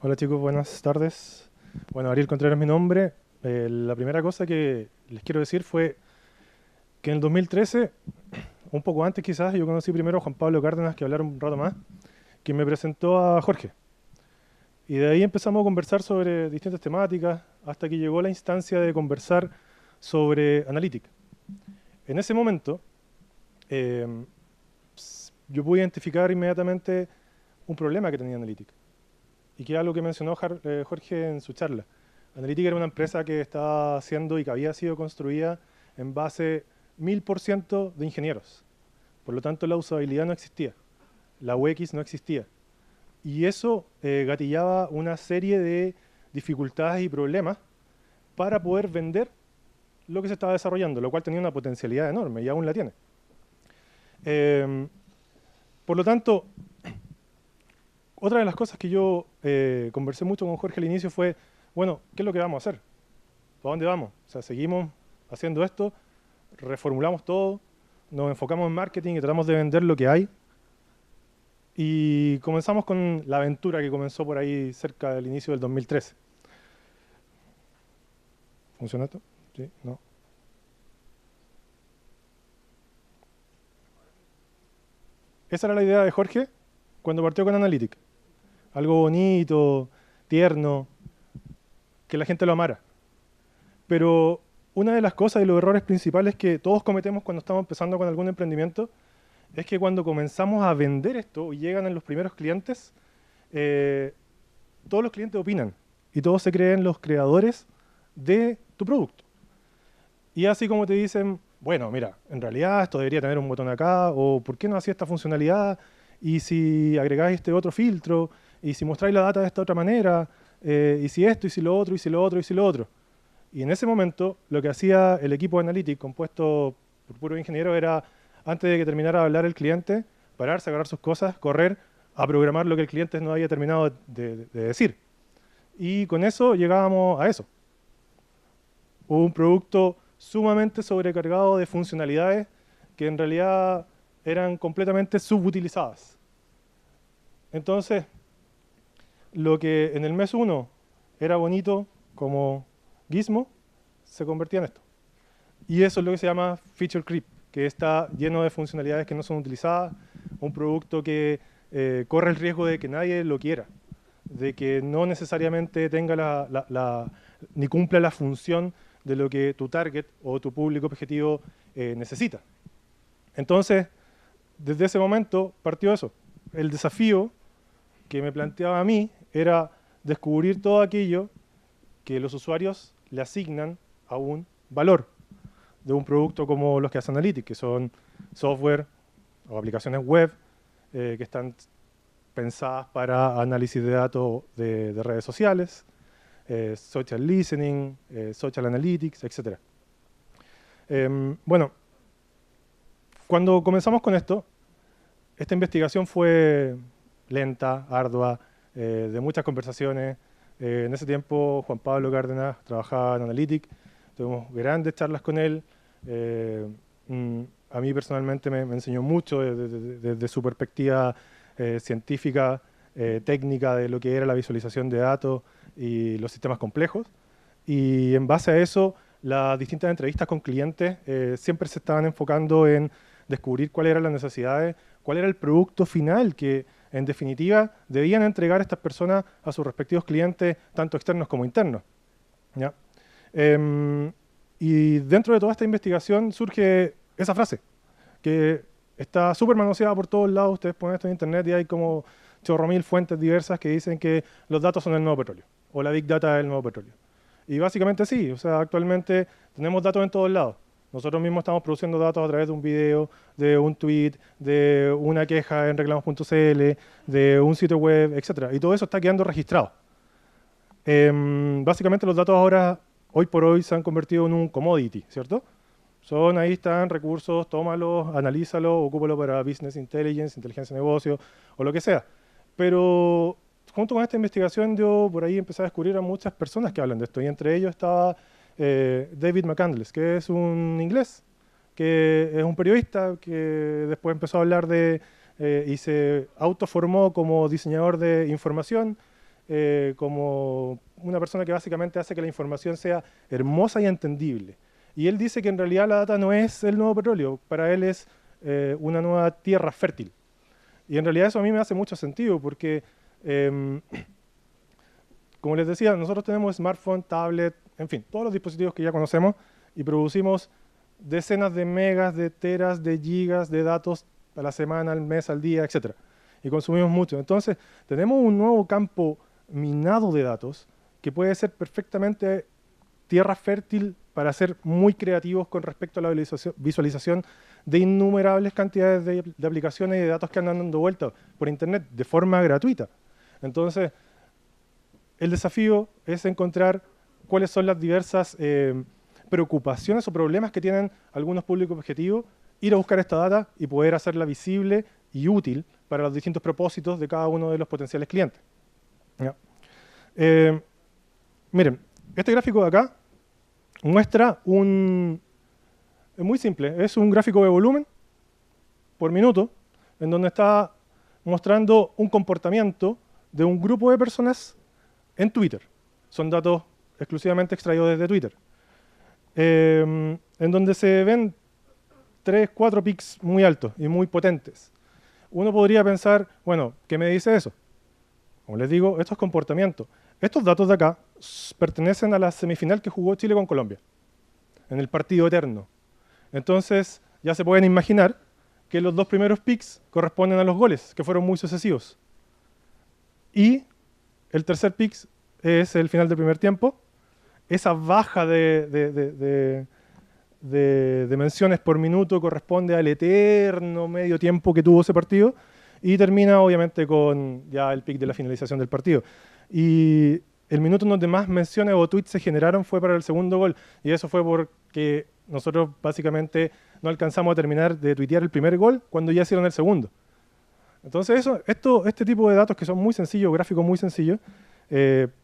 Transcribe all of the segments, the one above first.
Hola chicos, buenas tardes. Bueno, Ariel Contreras es mi nombre. La primera cosa que les quiero decir fue que en el 2013, un poco antes quizás, yo conocí primero a Juan Pablo Cárdenas, que hablar un rato más, que me presentó a Jorge. Y de ahí empezamos a conversar sobre distintas temáticas, hasta que llegó la instancia de conversar sobre Analytic. En ese momento, eh, yo pude identificar inmediatamente un problema que tenía Analytic, y que es algo que mencionó Jorge en su charla. Analytica era una empresa que estaba haciendo y que había sido construida en base 1000% de ingenieros. Por lo tanto, la usabilidad no existía, la UX no existía. Y eso gatillaba una serie de dificultades y problemas para poder vender lo que se estaba desarrollando, lo cual tenía una potencialidad enorme y aún la tiene. Eh, por lo tanto, otra de las cosas que yo conversé mucho con Jorge al inicio fue, bueno, ¿qué es lo que vamos a hacer? ¿Para dónde vamos? O sea, seguimos haciendo esto, reformulamos todo, nos enfocamos en marketing y tratamos de vender lo que hay. Y comenzamos con la aventura que comenzó por ahí cerca del inicio del 2013. ¿Funciona esto? Sí, no. Esa era la idea de Jorge cuando partió con Analytic. Algo bonito, tierno, que la gente lo amara. Pero una de las cosas y los errores principales que todos cometemos cuando estamos empezando con algún emprendimiento es que cuando comenzamos a vender esto y llegan en los primeros clientes, eh, todos los clientes opinan y todos se creen los creadores de tu producto. Y así como te dicen, bueno, mira, en realidad esto debería tener un botón acá, o ¿por qué no hacía esta funcionalidad? Y si agregáis este otro filtro, y si mostráis la data de esta otra manera, y si esto, y si lo otro, y si lo otro, y si lo otro. Y en ese momento, lo que hacía el equipo de Analytics, compuesto por puros ingenieros, era, antes de que terminara de hablar el cliente, pararse, agarrar sus cosas, correr, a programar lo que el cliente no había terminado de decir. Y con eso llegábamos a eso. Un producto sumamente sobrecargado de funcionalidades que en realidad eran completamente subutilizadas. Entonces, lo que en el mes uno era bonito como Gizmo, se convertía en esto. Y eso es lo que se llama feature creep, que está lleno de funcionalidades que no son utilizadas, un producto que corre el riesgo de que nadie lo quiera, de que no necesariamente tenga ni cumpla la función de lo que tu target o tu público objetivo necesita. Entonces, desde ese momento partió eso. El desafío que me planteaba a mí era descubrir todo aquello que los usuarios le asignan a un valor de un producto como los que hace Analytics, que son software o aplicaciones web que están pensadas para análisis de datos de redes sociales, social listening, social analytics, etc. Bueno, cuando comenzamos con esto, esta investigación fue lenta, ardua, de muchas conversaciones. En ese tiempo Juan Pablo Cárdenas trabajaba en Analytics, tuvimos grandes charlas con él. Eh, mm, a mí personalmente me enseñó mucho desde su perspectiva científica, técnica de lo que era la visualización de datos y los sistemas complejos. Y en base a eso, las distintas entrevistas con clientes siempre se estaban enfocando en descubrir cuáles eran las necesidades, cuál era el producto final que, en definitiva, debían entregar estas personas a sus respectivos clientes, tanto externos como internos. ¿Ya? Y dentro de toda esta investigación surge esa frase, que está súper manoseada por todos lados. Ustedes ponen esto en internet y hay como chorro mil fuentes diversas que dicen que los datos son el nuevo petróleo, o la big data es el nuevo petróleo. Y básicamente sí, o sea, actualmente tenemos datos en todos lados. Nosotros mismos estamos produciendo datos a través de un video, de un tweet, de una queja en reclamos.cl, de un sitio web, etcétera. Y todo eso está quedando registrado. Básicamente los datos ahora, hoy por hoy, se han convertido en un commodity, ¿cierto? Ahí están recursos, tómalos, analízalos, ocúpalo para business intelligence, inteligencia de negocio o lo que sea. Pero junto con esta investigación yo por ahí empecé a descubrir a muchas personas que hablan de esto y entre ellos estaba David McCandless, que es un inglés, que es un periodista que después empezó a hablar y se autoformó como diseñador de información como una persona que básicamente hace que la información sea hermosa y entendible. Y él dice que en realidad la data no es el nuevo petróleo, para él es una nueva tierra fértil. Y en realidad eso a mí me hace mucho sentido, porque, como les decía, nosotros tenemos smartphone, tablet, en fin, todos los dispositivos que ya conocemos y producimos decenas de megas, de teras, de gigas de datos a la semana, al mes, al día, etc. Y consumimos mucho. Entonces, tenemos un nuevo campo minado de datos que puede ser perfectamente tierra fértil para ser muy creativos con respecto a la visualización de innumerables cantidades de aplicaciones y de datos que andan dando vueltas por Internet de forma gratuita. Entonces, el desafío es encontrar cuáles son las diversas preocupaciones o problemas que tienen algunos públicos objetivos, ir a buscar esta data y poder hacerla visible y útil para los distintos propósitos de cada uno de los potenciales clientes. ¿Ya? Miren, este gráfico de acá muestra es muy simple, es un gráfico de volumen por minuto, en donde está mostrando un comportamiento de un grupo de personas en Twitter. Son datos exclusivamente extraídos desde Twitter. En donde se ven 3, 4 pics muy altos y muy potentes. Uno podría pensar, bueno, ¿qué me dice eso? Como les digo, esto es comportamiento. Estos datos de acá pertenecen a la semifinal que jugó Chile con Colombia, en el partido eterno. Entonces, ya se pueden imaginar que los 2 primeros pics corresponden a los goles, que fueron muy sucesivos. Y el tercer pick es el final del primer tiempo. Esa baja de menciones por minuto corresponde al eterno medio tiempo que tuvo ese partido y termina obviamente con ya el pick de la finalización del partido. Y el minuto en donde más menciones o tweets se generaron fue para el segundo gol, y eso fue porque nosotros básicamente no alcanzamos a terminar de tuitear el primer gol cuando ya hicieron el segundo. Entonces este tipo de datos que son muy sencillos, gráficos muy sencillos,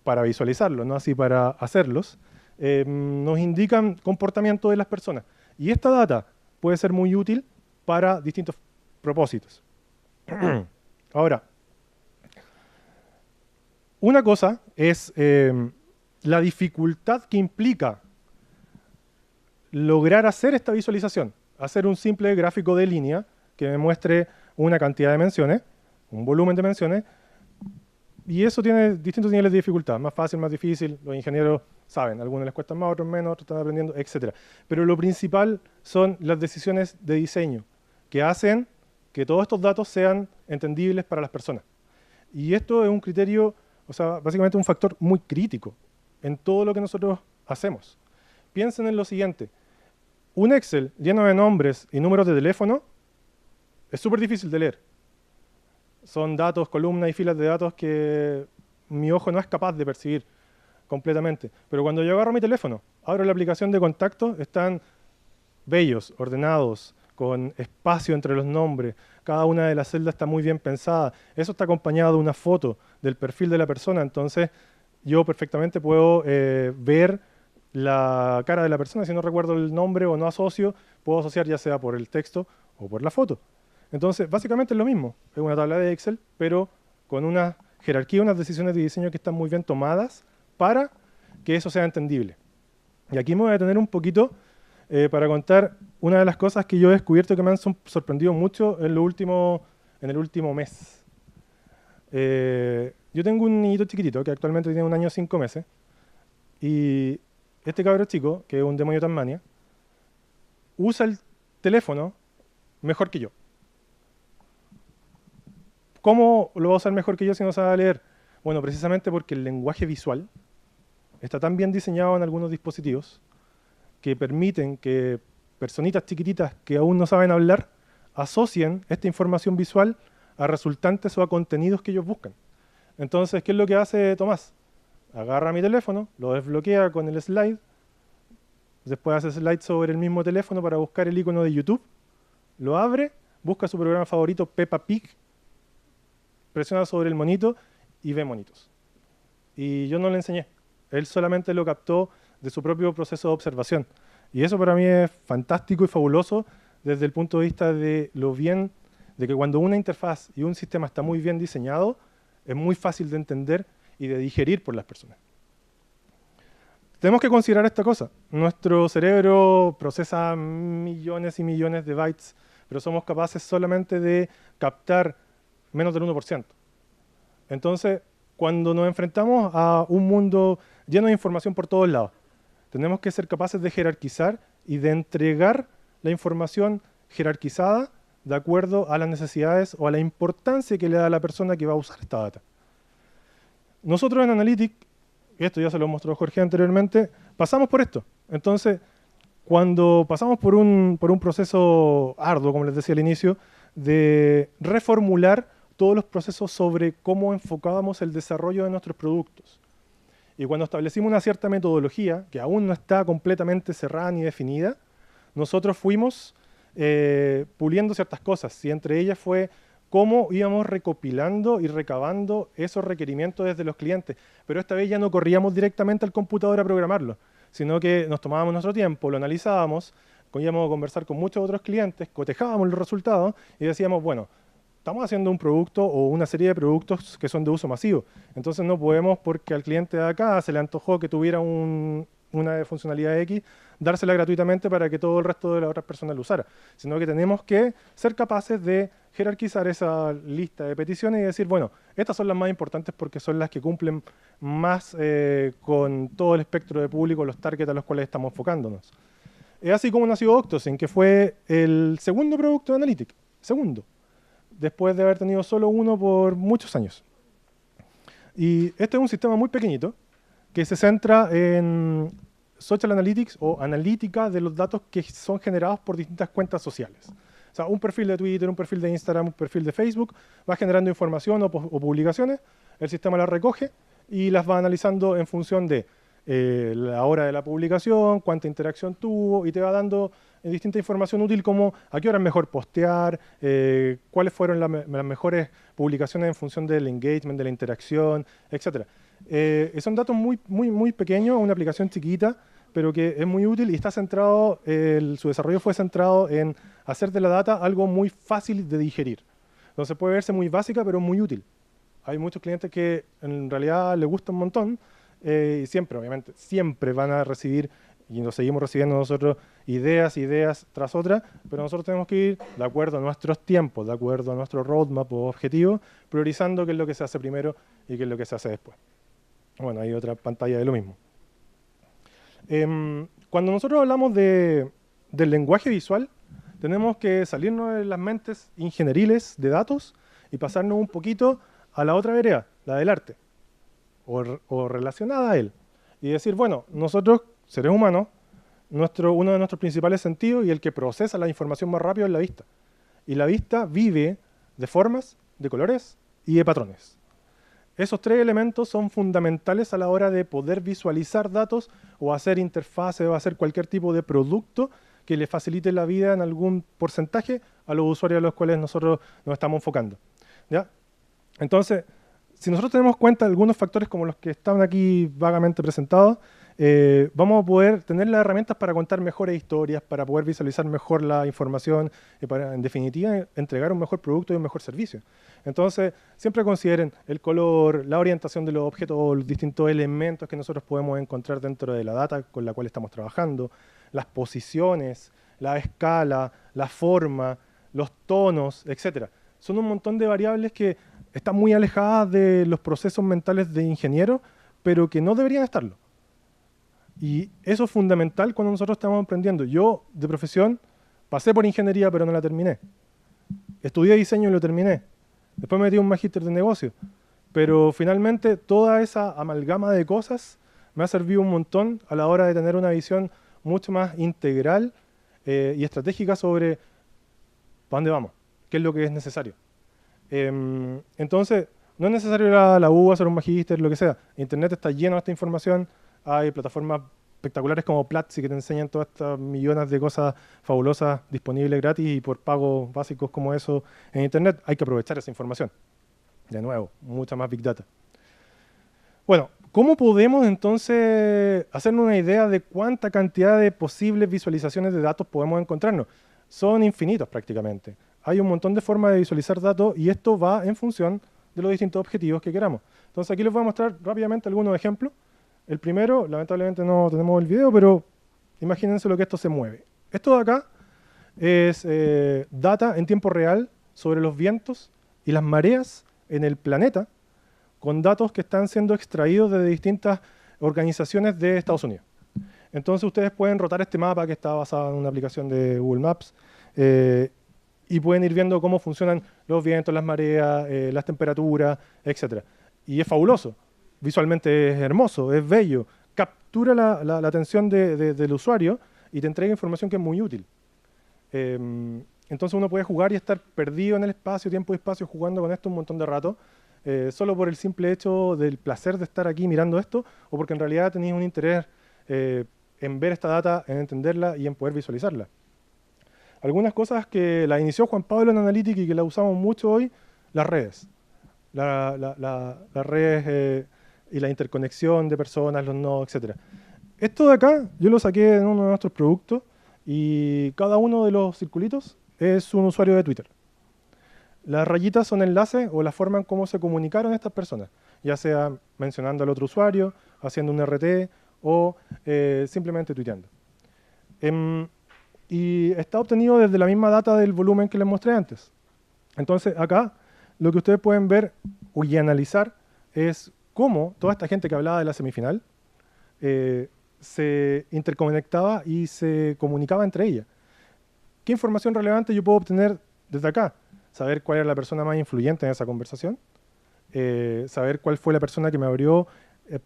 para visualizarlos, no así para hacerlos, nos indican comportamiento de las personas. Y esta data puede ser muy útil para distintos propósitos. Ahora, una cosa es la dificultad que implica lograr hacer esta visualización, hacer un simple gráfico de línea que me muestre una cantidad de menciones, un volumen de menciones, y eso tiene distintos niveles de dificultad, más fácil, más difícil, los ingenieros saben, a algunos les cuesta más, otros menos, otros están aprendiendo, etc. Pero lo principal son las decisiones de diseño que hacen que todos estos datos sean entendibles para las personas. Y esto es un criterio, o sea, básicamente un factor muy crítico en todo lo que nosotros hacemos. Piensen en lo siguiente, un Excel lleno de nombres y números de teléfono es súper difícil de leer. Son datos, columnas y filas de datos que mi ojo no es capaz de percibir completamente. Pero cuando yo agarro mi teléfono, abro la aplicación de contactos, están bellos, ordenados, con espacio entre los nombres. Cada una de las celdas está muy bien pensada. Eso está acompañado de una foto del perfil de la persona. Entonces, yo perfectamente puedo ver la cara de la persona. Si no recuerdo el nombre o no asocio, puedo asociar ya sea por el texto o por la foto. Entonces, básicamente es lo mismo. Es una tabla de Excel, pero con una jerarquía, unas decisiones de diseño que están muy bien tomadas para que eso sea entendible. Y aquí me voy a detener un poquito para contar una de las cosas que yo he descubierto que me han sorprendido mucho en el último mes. Yo tengo un niñito chiquitito que actualmente tiene 1 año y 5 meses, y este cabro chico, que es un demonio Tasmania, usa el teléfono mejor que yo. ¿Cómo lo va a usar mejor que yo si no sabe leer? Bueno, precisamente porque el lenguaje visual está tan bien diseñado en algunos dispositivos que permiten que personitas chiquititas que aún no saben hablar asocien esta información visual a resultantes o a contenidos que ellos buscan. Entonces, ¿qué es lo que hace Tomás? Agarra mi teléfono, lo desbloquea con el slide, después hace slide sobre el mismo teléfono para buscar el icono de YouTube, lo abre, busca su programa favorito Peppa Pig, presiona sobre el monito y ve monitos. Y yo no le enseñé, él solamente lo captó de su propio proceso de observación. Y eso para mí es fantástico y fabuloso desde el punto de vista de lo bien, de que cuando una interfaz y un sistema está muy bien diseñado, es muy fácil de entender y de digerir por las personas. Tenemos que considerar esta cosa. Nuestro cerebro procesa millones y millones de bytes, pero somos capaces solamente de captar menos del 1%. Entonces, cuando nos enfrentamos a un mundo lleno de información por todos lados, tenemos que ser capaces de jerarquizar y de entregar la información jerarquizada de acuerdo a las necesidades o a la importancia que le da a la persona que va a usar esta data. Nosotros en Analytics, y esto ya se lo mostró Jorge anteriormente, pasamos por esto. Entonces, cuando pasamos por un proceso arduo, como les decía al inicio, de reformular todos los procesos sobre cómo enfocábamos el desarrollo de nuestros productos. Y cuando establecimos una cierta metodología, que aún no está completamente cerrada ni definida, nosotros fuimos puliendo ciertas cosas, y entre ellas fue cómo íbamos recopilando y recabando esos requerimientos desde los clientes. Pero esta vez ya no corríamos directamente al computador a programarlo, sino que nos tomábamos nuestro tiempo, lo analizábamos, íbamos a conversar con muchos otros clientes, cotejábamos los resultados y decíamos, bueno, estamos haciendo un producto o una serie de productos que son de uso masivo. Entonces no podemos, porque al cliente de acá se le antojó que tuviera una funcionalidad X, dársela gratuitamente para que todo el resto de las otras personas lo usara, sino que tenemos que ser capaces de jerarquizar esa lista de peticiones y decir, bueno, estas son las más importantes porque son las que cumplen más con todo el espectro de público, los targets a los cuales estamos enfocándonos. Es así como nació Octosync, que fue el segundo producto de Analytics, segundo, después de haber tenido solo uno por muchos años. Y este es un sistema muy pequeñito que se centra en Social Analytics o analítica de los datos que son generados por distintas cuentas sociales. O sea, un perfil de Twitter, un perfil de Instagram, un perfil de Facebook va generando información o publicaciones, el sistema las recoge y las va analizando en función de la hora de la publicación, cuánta interacción tuvo, y te va dando distinta información útil como a qué hora es mejor postear, cuáles fueron las mejores publicaciones en función del engagement, de la interacción, etc. Son datos muy pequeños, una aplicación chiquita, pero que es muy útil y está centrado, su desarrollo fue centrado en hacer de la data algo muy fácil de digerir. Entonces puede verse muy básica, pero muy útil. Hay muchos clientes que en realidad les gusta un montón, y siempre, obviamente, siempre van a recibir, y nos seguimos recibiendo nosotros, ideas tras otras, pero nosotros tenemos que ir de acuerdo a nuestros tiempos, de acuerdo a nuestro roadmap o objetivo, priorizando qué es lo que se hace primero y qué es lo que se hace después. Bueno, hay otra pantalla de lo mismo. Cuando nosotros hablamos del lenguaje visual, tenemos que salirnos de las mentes ingenieriles de datos y pasarnos un poquito a la otra vereda, la del arte, o relacionada a él. Y decir, bueno, nosotros, seres humanos, uno de nuestros principales sentidos y el que procesa la información más rápido es la vista. Y la vista vive de formas, de colores y de patrones. Esos tres elementos son fundamentales a la hora de poder visualizar datos o hacer interfaces o hacer cualquier tipo de producto que le facilite la vida en algún porcentaje a los usuarios a los cuales nosotros nos estamos enfocando. ¿Ya? Entonces, si nosotros tenemos en cuenta algunos factores como los que están aquí vagamente presentados, vamos a poder tener las herramientas para contar mejores historias, para poder visualizar mejor la información y para, en definitiva, entregar un mejor producto y un mejor servicio. Entonces, siempre consideren el color, la orientación de los objetos, los distintos elementos que nosotros podemos encontrar dentro de la data con la cual estamos trabajando, las posiciones, la escala, la forma, los tonos, etc. Son un montón de variables que están muy alejadas de los procesos mentales de ingeniero, pero que no deberían estarlo. Y eso es fundamental cuando nosotros estamos aprendiendo. Yo, de profesión, pasé por ingeniería, pero no la terminé. Estudié diseño y lo terminé. Después me metí un magíster de negocio. Pero finalmente toda esa amalgama de cosas me ha servido un montón a la hora de tener una visión mucho más integral y estratégica sobre para dónde vamos, qué es lo que es necesario. Entonces, no es necesario ir a la U, hacer un magíster, lo que sea. Internet está lleno de esta información. Hay plataformas espectaculares como Platzi que te enseñan todas estas millones de cosas fabulosas disponibles gratis y por pagos básicos como eso en Internet. Hay que aprovechar esa información. De nuevo, mucha más Big Data. Bueno, ¿cómo podemos entonces hacernos una idea de cuánta cantidad de posibles visualizaciones de datos podemos encontrarnos? Son infinitos prácticamente. Hay un montón de formas de visualizar datos y esto va en función de los distintos objetivos que queramos. Entonces aquí les voy a mostrar rápidamente algunos ejemplos. El primero, lamentablemente no tenemos el video, pero imagínense lo que esto se mueve. Esto de acá es data en tiempo real sobre los vientos y las mareas en el planeta, con datos que están siendo extraídos de distintas organizaciones de Estados Unidos. Entonces ustedes pueden rotar este mapa que está basado en una aplicación de Google Maps y pueden ir viendo cómo funcionan los vientos, las mareas, las temperaturas, etc. Y es fabuloso, visualmente es hermoso, es bello, captura la atención del usuario y te entrega información que es muy útil. Entonces uno puede jugar y estar perdido en el espacio, tiempo y espacio, jugando con esto un montón de rato, solo por el simple hecho del placer de estar aquí mirando esto, o porque en realidad tenéis un interés en ver esta data, en entenderla y en poder visualizarla. Algunas cosas que la inició Juan Pablo en Analytics y que la usamos mucho hoy, las redes. Las redes y la interconexión de personas, los nodos, etc. Esto de acá, yo lo saqué en uno de nuestros productos y cada uno de los circulitos es un usuario de Twitter. Las rayitas son enlaces o la forma en cómo se comunicaron estas personas, ya sea mencionando al otro usuario, haciendo un RT o simplemente tuiteando. Y está obtenido desde la misma data del volumen que les mostré antes. Entonces acá lo que ustedes pueden ver y analizar es cómo toda esta gente que hablaba de la semifinal se interconectaba y se comunicaba entre ellas. ¿Qué información relevante yo puedo obtener desde acá? Saber cuál era la persona más influyente en esa conversación, saber cuál fue la persona que me abrió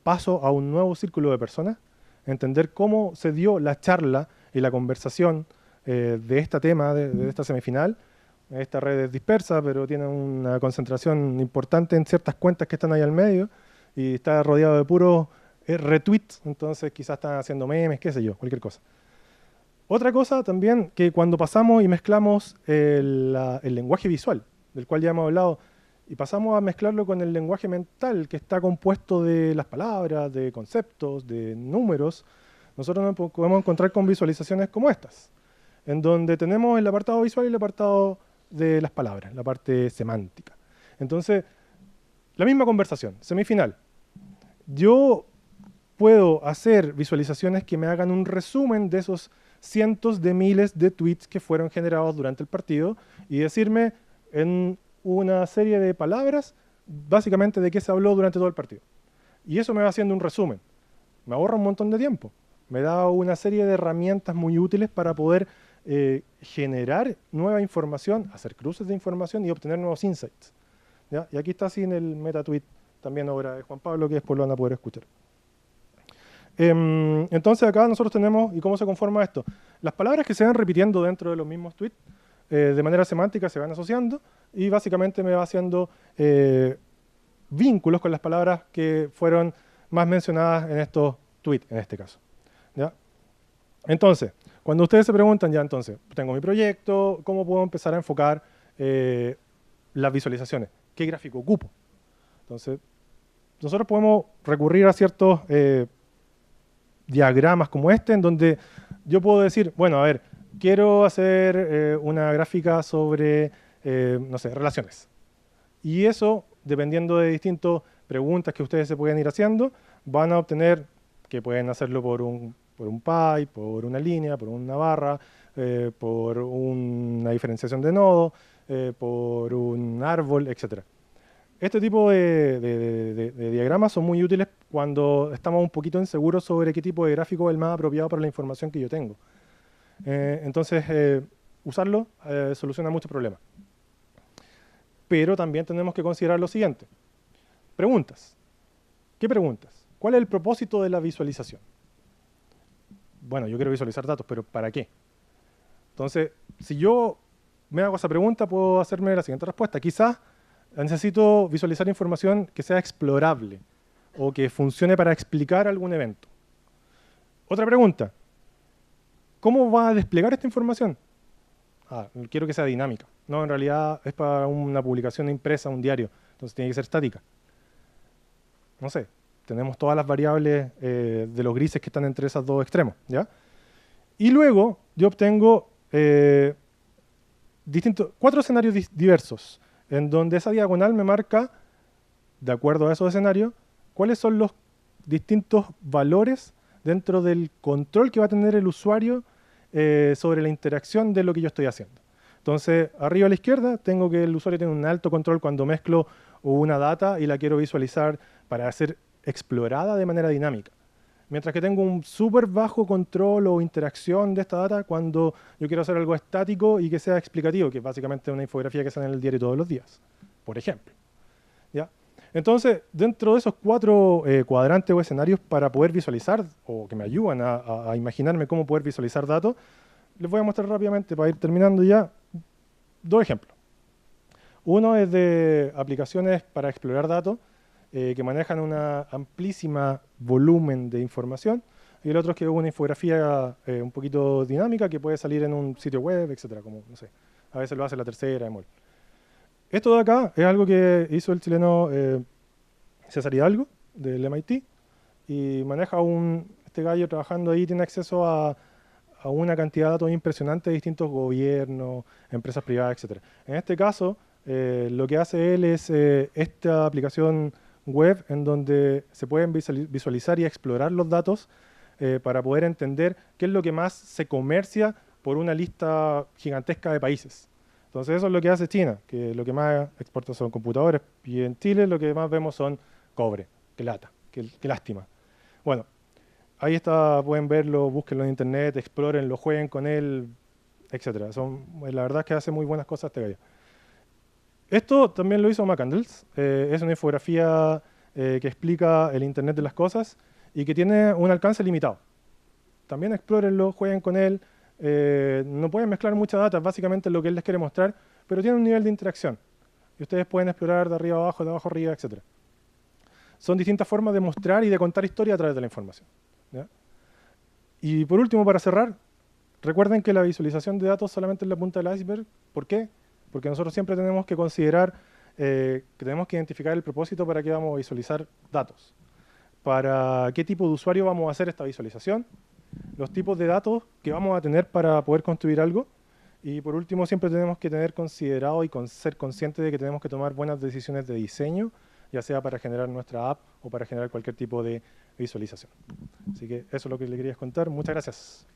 paso a un nuevo círculo de personas, entender cómo se dio la charla y la conversación de este tema, de esta semifinal. Esta red es dispersa, pero tiene una concentración importante en ciertas cuentas que están ahí al medio y está rodeado de puros retweets, entonces quizás están haciendo memes, qué sé yo, cualquier cosa. Otra cosa también, que cuando pasamos y mezclamos el lenguaje visual, del cual ya hemos hablado, y pasamos a mezclarlo con el lenguaje mental, que está compuesto de las palabras, de conceptos, de números, nosotros nos podemos encontrar con visualizaciones como estas, en donde tenemos el apartado visual y el apartado de las palabras, la parte semántica. Entonces, la misma conversación, semifinal. Yo puedo hacer visualizaciones que me hagan un resumen de esos cientos de miles de tweets que fueron generados durante el partido y decirme en una serie de palabras básicamente de qué se habló durante todo el partido. Y eso me va haciendo un resumen. Me ahorra un montón de tiempo. Me da una serie de herramientas muy útiles para poder generar nueva información, hacer cruces de información y obtener nuevos insights. ¿Ya? Y aquí está así en el metatweet, también obra de Juan Pablo, que después lo van a poder escuchar. Entonces acá nosotros tenemos, ¿y cómo se conforma esto? Las palabras que se van repitiendo dentro de los mismos tweets, de manera semántica se van asociando y básicamente me va haciendo vínculos con las palabras que fueron más mencionadas en estos tweets, en este caso. ¿Ya? Entonces, cuando ustedes se preguntan, ya entonces, tengo mi proyecto, ¿cómo puedo empezar a enfocar las visualizaciones? ¿Qué gráfico ocupo? Entonces, nosotros podemos recurrir a ciertos diagramas como este, en donde yo puedo decir, bueno, a ver, quiero hacer una gráfica sobre, no sé, relaciones. Y eso, dependiendo de distintas preguntas que ustedes se pueden ir haciendo, van a obtener que pueden hacerlo por un pie, por una línea, por una barra, por una diferenciación de nodo, por un árbol, etc. Este tipo de diagramas son muy útiles cuando estamos un poquito inseguros sobre qué tipo de gráfico es el más apropiado para la información que yo tengo. Entonces, usarlo soluciona muchos problemas. Pero también tenemos que considerar lo siguiente. Preguntas. ¿Qué preguntas? ¿Cuál es el propósito de la visualización? Bueno, yo quiero visualizar datos, pero ¿para qué? Entonces, si yo me hago esa pregunta, puedo hacerme la siguiente respuesta. Quizás necesito visualizar información que sea explorable o que funcione para explicar algún evento. Otra pregunta. ¿Cómo va a desplegar esta información? Quiero que sea dinámica. No, en realidad es para una publicación impresa, un diario. Entonces tiene que ser estática. No sé. Tenemos todas las variables de los grises que están entre esos dos extremos, ¿ya? Y luego yo obtengo 4 escenarios diversos, en donde esa diagonal me marca de acuerdo a esos escenarios, cuáles son los distintos valores dentro del control que va a tener el usuario sobre la interacción de lo que yo estoy haciendo. Entonces, arriba a la izquierda tengo que el usuario tiene un alto control cuando mezclo una data y la quiero visualizar para ser explorada de manera dinámica. Mientras que tengo un súper bajo control o interacción de esta data cuando yo quiero hacer algo estático y que sea explicativo, que es básicamente una infografía que sale en el diario todos los días, por ejemplo. ¿Ya? Entonces, dentro de esos 4 cuadrantes o escenarios para poder visualizar, o que me ayudan a imaginarme cómo poder visualizar datos, les voy a mostrar rápidamente, para ir terminando ya, 2 ejemplos. Uno es de aplicaciones para explorar datos, que manejan una amplísima volumen de información, y el otro es que es una infografía un poquito dinámica que puede salir en un sitio web, etcétera, como, no sé, a veces lo hace la Tercera, Emol. Esto de acá es algo que hizo el chileno César Hidalgo, del MIT, y maneja este gallo trabajando ahí, tiene acceso a una cantidad de datos impresionante de distintos gobiernos, empresas privadas, etcétera. En este caso, lo que hace él es esta aplicación web en donde se pueden visualizar y explorar los datos para poder entender qué es lo que más se comercia por una lista gigantesca de países. Entonces eso es lo que hace China, que lo que más exporta son computadores, y en Chile lo que más vemos son cobre, qué lata, qué lástima. Bueno, ahí está, pueden verlo, búsquenlo en internet, explórenlo, jueguen con él, etcétera. La verdad es que hace muy buenas cosas este gallo. Esto también lo hizo McCandles, es una infografía que explica el Internet de las cosas y que tiene un alcance limitado. También explórenlo, jueguen con él, no pueden mezclar mucha data, básicamente lo que él les quiere mostrar, pero tiene un nivel de interacción. Y ustedes pueden explorar de arriba a abajo, de abajo arriba, etc. Son distintas formas de mostrar y de contar historia a través de la información. ¿Ya? Y por último, para cerrar, recuerden que la visualización de datos solamente es la punta del iceberg. ¿Por qué? Porque nosotros siempre tenemos que considerar que tenemos que identificar el propósito para qué vamos a visualizar datos. Para qué tipo de usuario vamos a hacer esta visualización, los tipos de datos que vamos a tener para poder construir algo, y por último siempre tenemos que tener considerado y ser conscientes de que tenemos que tomar buenas decisiones de diseño, ya sea para generar nuestra app o para generar cualquier tipo de visualización. Así que eso es lo que le quería contar. Muchas gracias.